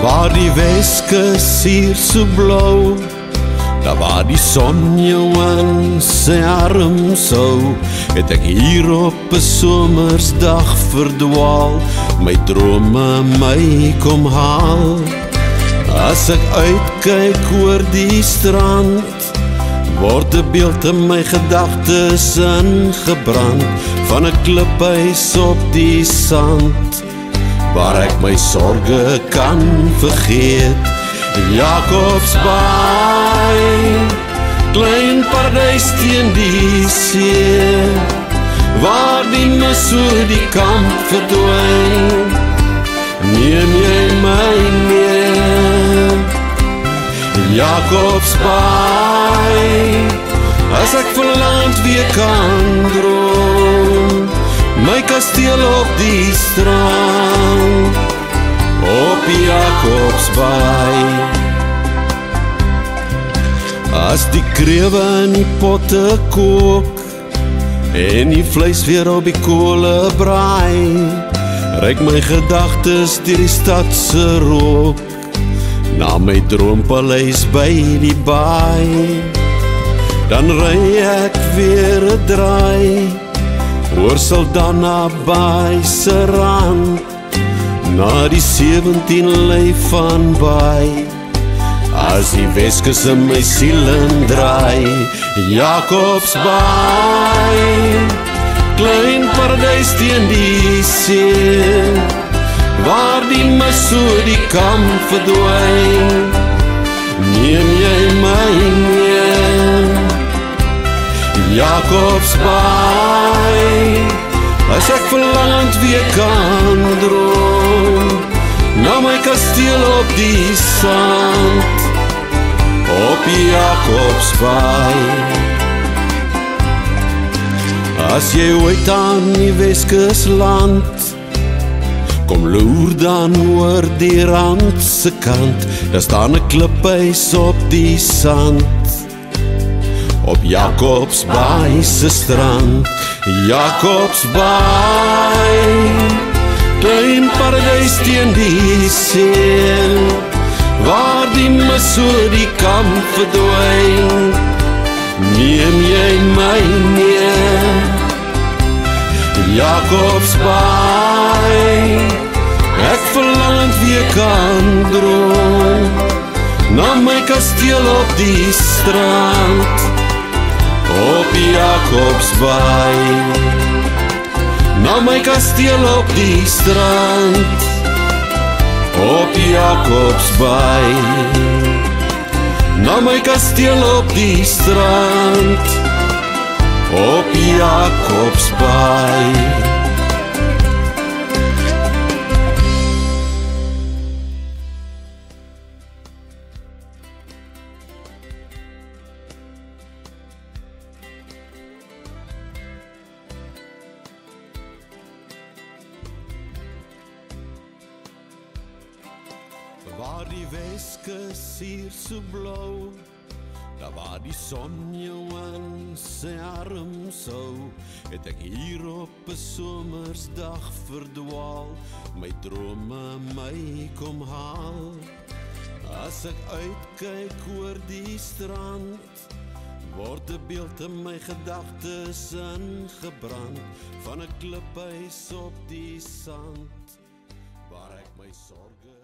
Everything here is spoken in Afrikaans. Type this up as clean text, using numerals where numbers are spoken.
Waar die Weskus hier so blou, daar waar die son jou in sy arms hou, het ek hier op 'n somersdag verdwaal, my drome my kom haal. As ek uitkyk oor die strand, word 'n beeld in my gedagtes ingebrand, van 'n kliphuis op die sand, waar ek my sorge kan vergeet. Jakobsbaai, klein paradys teen die see, waar die mis oor die kant verdwyn, neem jy my mee. Jakobsbaai, as ek van land weer kan droom, my kasteel op die strand, op Jakobsbaai. As die krewe in die potte kook, en die vleis weer op die kole braai, reik my gedagtes deur die stadse rook, na my droompaleis by die baai. Dan ry ek weer 'n draai, oor Saldanha Bay se rand, na die 17 lei van Baai, as die Weskus in my siel draai. Jakobsbaai, klein paradys teen die see, waar die mis oor die kam verdwyn, neem jy my mee. Jakobsbaai, as ek verlangend weer kan droom, na my kasteel op die sand, op Jakobsbaai. As jy ooit aan die Weskus land, kom loer dan oor die rand se kant, daar staan 'n kliphuis op die sand, op Jakobsbaai se strand. Jakobsbaai, klein paradys teen die see, waar die mis oor die kam verdwyn, neem jy my mee. Jakobsbaai, ek verlangend weer kan droom, na my kasteel op die strand, op Jakobsbaai. Na my kasteel op die strand, op Jakobsbaai. Na my kasteel op die strand, op Jakobsbaai. Waar die Weskus hier so blou, daar waar die son jou in sy arms hou, het ek hier op 'n somersdag verdwaal, my drome my kom haal. As ek uitkyk oor die strand, word 'n beeld in my gedagtes ingebrand, van 'n kliphuis op die sand, waar ek my sorge